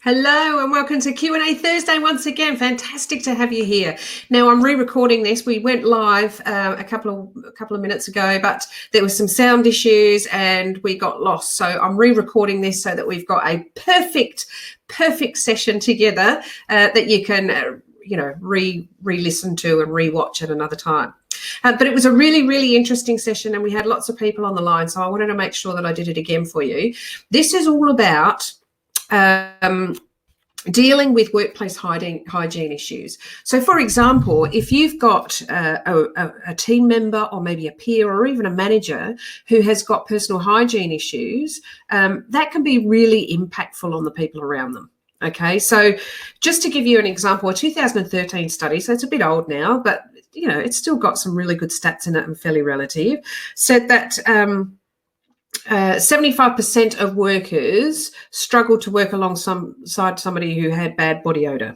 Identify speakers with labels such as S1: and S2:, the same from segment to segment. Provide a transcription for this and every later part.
S1: Hello and welcome to Q&A Thursday once again. Fantastic to have you here. Now I'm re-recording this. We went live a couple of minutes ago, but there were some sound issues and we got lost. So I'm re-recording this so that we've got a perfect session together that you can re-listen to and re-watch at another time. But it was a really interesting session and we had lots of people on the line, so I wanted to make sure that I did it again for you. This is all about dealing with workplace hygiene issues. So, for example, if you've got a team member or maybe a peer or even a manager who has got personal hygiene issues, that can be really impactful on the people around them. Okay, so just to give you an example, a 2013 study, so it's a bit old now, but it's still got some really good stats in it and fairly relative, said that 75% of workers struggled to work alongside somebody who had bad body odor.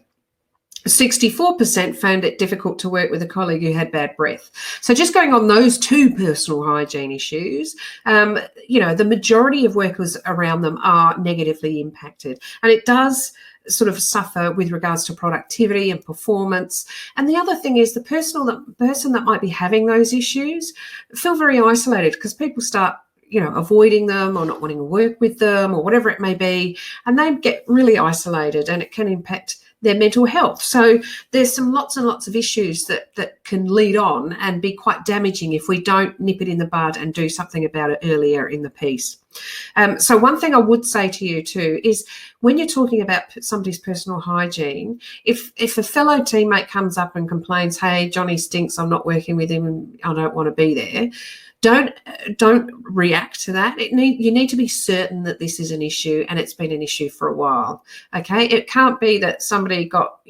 S1: 64% found it difficult to work with a colleague who had bad breath. So just going on those two personal hygiene issues, the majority of workers around them are negatively impacted. And it does sort of suffer with regards to productivity and performance. And the other thing is the person that might be having those issues feel very isolated because people start avoiding them or not wanting to work with them or whatever it may be, and they get really isolated and it can impact their mental health. So there's lots and lots of issues that can lead on and be quite damaging if we don't nip it in the bud and do something about it earlier in the piece. So one thing I would say to you too is when you're talking about somebody's personal hygiene, if a fellow teammate comes up and complains, hey, Johnny stinks, I'm not working with him and I don't want to be there, don't react to that. You need to be certain that this is an issue and it's been an issue for a while. Okay, it can't be that somebody got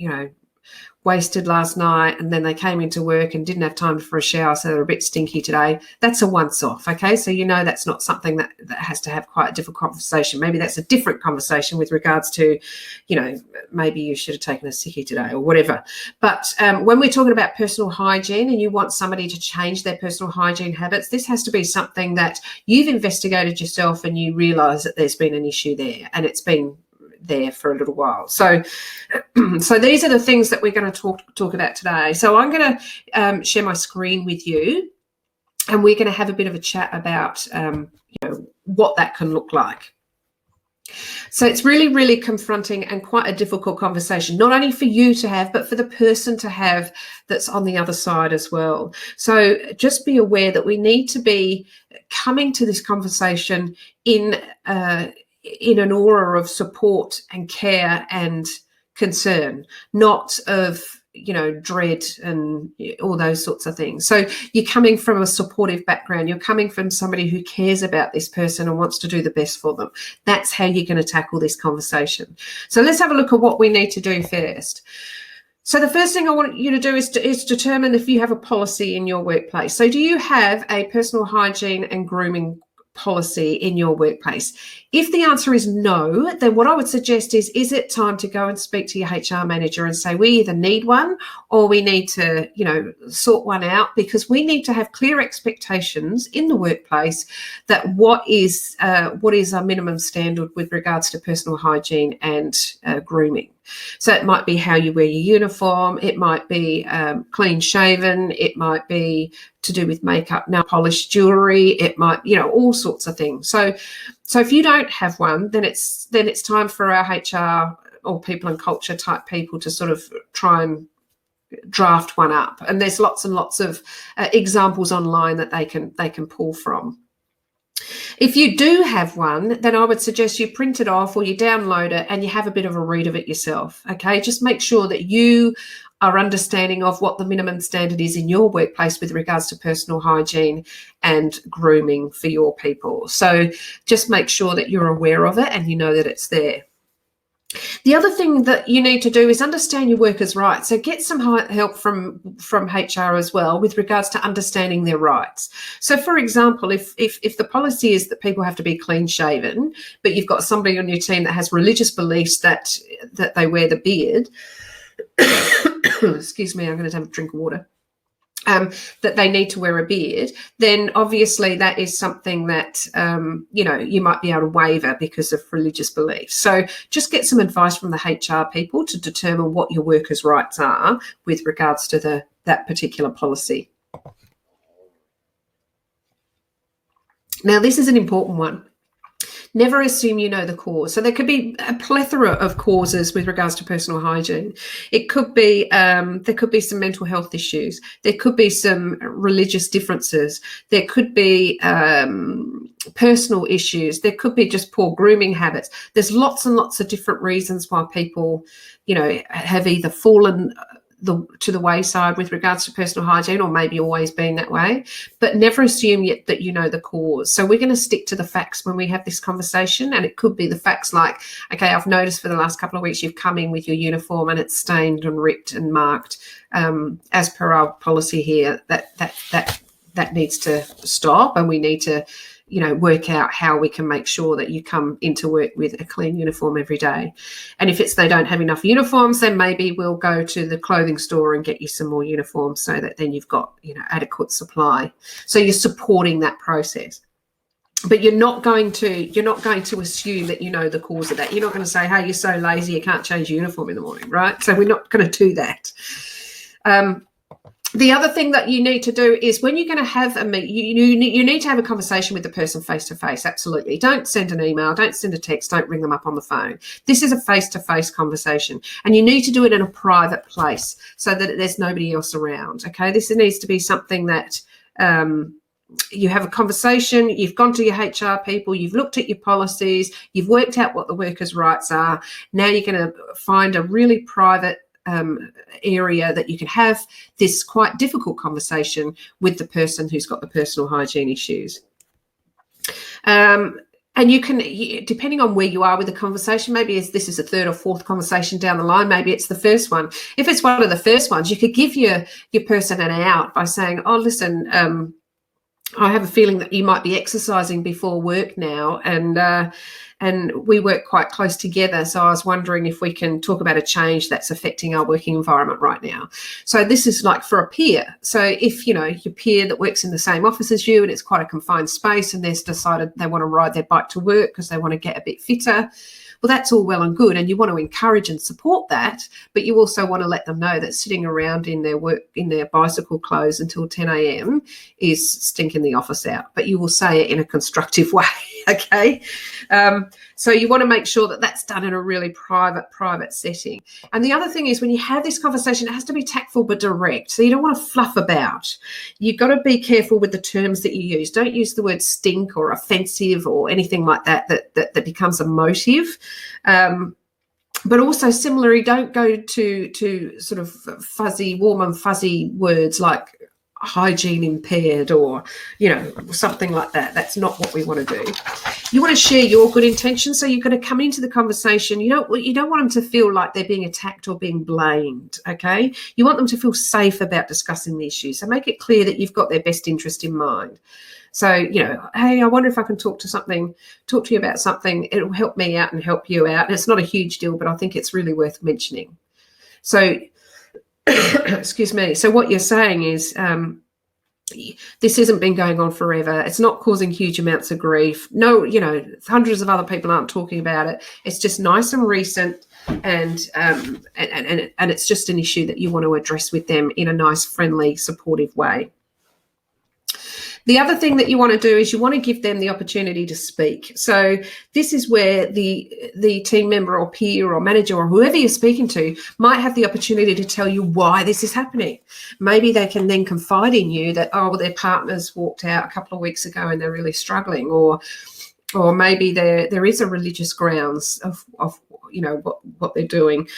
S1: wasted last night and then they came into work and didn't have time for a shower, so they're a bit stinky today. That's a once-off. Okay, so that's not something that has to have quite a different conversation. Maybe that's a different conversation with regards to maybe you should have taken a sickie today or whatever. But when we're talking about personal hygiene and you want somebody to change their personal hygiene habits, this has to be something that you've investigated yourself and you realise that there's been an issue there and it's been there for a little while. So these are the things that we're going to talk about today. So I'm going to share my screen with you and we're going to have a bit of a chat about what that can look like. So it's really confronting and quite a difficult conversation, not only for you to have, but for the person to have that's on the other side as well. So just be aware that we need to be coming to this conversation in an aura of support and care and concern, not of dread and all those sorts of things. So you're coming from a supportive background, you're coming from somebody who cares about this person and wants to do the best for them. That's how you're going to tackle this conversation. So let's have a look at what we need to do first. So the first thing I want you to do is determine if you have a policy in your workplace. So do you have a personal hygiene and grooming policy in your workplace? If the answer is no, then what I would suggest is it time to go and speak to your HR manager and say, we either need one or we need to, sort one out, because we need to have clear expectations in the workplace that what is our minimum standard with regards to personal hygiene and grooming. So it might be how you wear your uniform, it might be clean shaven, it might be to do with makeup, nail polish, jewelry, it might, all sorts of things. So if you don't have one, then it's time for our HR or people and culture type people to sort of try and draft one up. And there's lots and lots of examples online that they can pull from. If you do have one, then I would suggest you print it off or you download it and you have a bit of a read of it yourself. Okay, just make sure that you are understanding of what the minimum standard is in your workplace with regards to personal hygiene and grooming for your people. So just make sure that you're aware of it and you know that it's there. The other thing that you need to do is understand your workers' rights. So get some help from HR as well with regards to understanding their rights. So, for example, if the policy is that people have to be clean shaven, but you've got somebody on your team that has religious beliefs that they wear the beard, excuse me, I'm going to have a drink of water. that they need to wear a beard, then obviously that is something that, you might be able to waiver because of religious beliefs. So just get some advice from the HR people to determine what your workers' rights are with regards to that particular policy. Now, this is an important one. Never assume you know the cause. So there could be a plethora of causes with regards to personal hygiene. It could be there could be some mental health issues. There could be some religious differences. There could be personal issues. There could be just poor grooming habits. There's lots and lots of different reasons why people, have either fallen to the wayside with regards to personal hygiene, or maybe always been that way, but never assume yet that you know the cause. So we're going to stick to the facts when we have this conversation, and it could be the facts like, okay, I've noticed for the last couple of weeks you've come in with your uniform and it's stained and ripped and marked. As per our policy here, that needs to stop, and we need to work out how we can make sure that you come into work with a clean uniform every day. And if they don't have enough uniforms, then maybe we'll go to the clothing store and get you some more uniforms so that then you've got, adequate supply. So you're supporting that process. But you're not going to assume that you know the cause of that. You're not going to say, hey, you're so lazy you can't change your uniform in the morning, right? So we're not going to do that. The other thing that you need to do is when you're going to have a meet, you need to have a conversation with the person face-to-face. Absolutely. Don't send an email, don't send a text, don't ring them up on the phone. This is a face-to-face conversation, and you need to do it in a private place so that there's nobody else around, okay? This needs to be something that you have a conversation, you've gone to your HR people, you've looked at your policies, you've worked out what the workers' rights are. Now you're going to find a really private area that you can have this quite difficult conversation with the person who's got the personal hygiene issues. And you can, depending on where you are with the conversation, maybe this is a third or fourth conversation down the line, maybe it's the first one. If it's one of the first ones, you could give your person an out by saying, oh, listen, I have a feeling that you might be exercising before work now, and we work quite close together. So I was wondering if we can talk about a change that's affecting our working environment right now. So this is like for a peer. So if, your peer that works in the same office as you and it's quite a confined space and they've decided they want to ride their bike to work because they want to get a bit fitter, well, that's all well and good, and you want to encourage and support that, but you also want to let them know that sitting around in their bicycle clothes until 10 a.m. is stinking the office out. But you will say it in a constructive way, okay? So you want to make sure that that's done in a really private setting. And the other thing is, when you have this conversation, it has to be tactful but direct. So you don't want to fluff about. You've got to be careful with the terms that you use. Don't use the word stink or offensive or anything like that becomes emotive. But also similarly, don't go to sort of warm and fuzzy words like hygiene impaired or, something like that. That's not what we want to do. You want to share your good intentions. So you're going to come into the conversation. You don't want them to feel like they're being attacked or being blamed, okay? You want them to feel safe about discussing the issue. So make it clear that you've got their best interest in mind. So, hey, I wonder if I can talk to you about something. It'll help me out and help you out. And it's not a huge deal, but I think it's really worth mentioning. So, excuse me. So what you're saying is this hasn't been going on forever. It's not causing huge amounts of grief. No, hundreds of other people aren't talking about it. It's just nice and recent, and it's just an issue that you want to address with them in a nice, friendly, supportive way. The other thing that you want to do is you want to give them the opportunity to speak. So this is where the team member or peer or manager or whoever you're speaking to might have the opportunity to tell you why this is happening. Maybe they can then confide in you that, their partner's walked out a couple of weeks ago and they're really struggling, or maybe there is a religious grounds of what they're doing.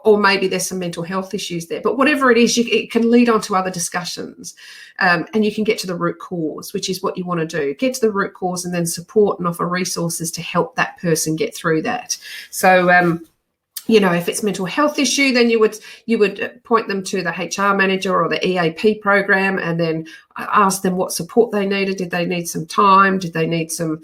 S1: Or maybe there's some mental health issues there. But whatever it is, it can lead on to other discussions, and you can get to the root cause, which is what you want to do. Get to the root cause and then support and offer resources to help that person get through that. So, if it's mental health issue, then you would point them to the HR manager or the EAP program, and then ask them what support they needed. Did they need some time? Did they need some,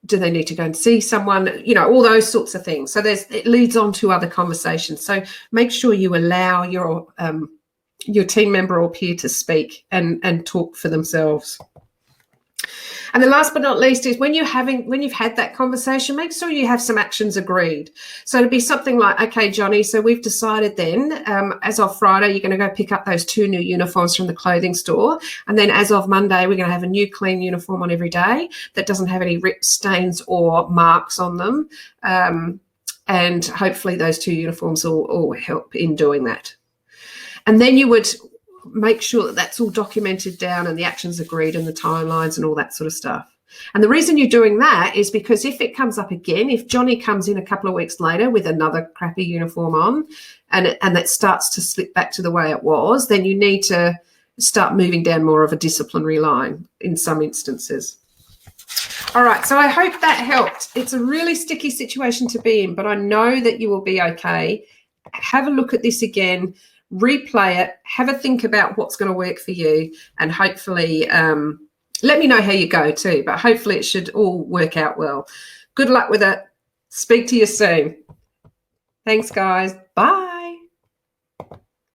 S1: do they need to go and see someone? You know, all those sorts of things. So it leads on to other conversations. So make sure you allow your team member or peer to speak and talk for themselves. And the last but not least is when you've had that conversation, make sure you have some actions agreed. So it'd be something like, okay, Johnny, so we've decided then, as of Friday, you're going to go pick up those 2 new uniforms from the clothing store. And then as of Monday, we're going to have a new clean uniform on every day that doesn't have any rips, stains or marks on them. And hopefully those 2 uniforms will help in doing that. And then you would make sure that that's all documented down and the actions agreed and the timelines and all that sort of stuff. And the reason you're doing that is because if it comes up again, if Johnny comes in a couple of weeks later with another crappy uniform on and that starts to slip back to the way it was, then you need to start moving down more of a disciplinary line in some instances. All right, so I hope that helped. It's a really sticky situation to be in, but I know that you will be okay. Have a look at this again. Replay it, have a think about what's going to work for you, and hopefully let me know how you go too, but hopefully it should all work out well. Good luck with it. Speak to you soon. Thanks, guys. Bye.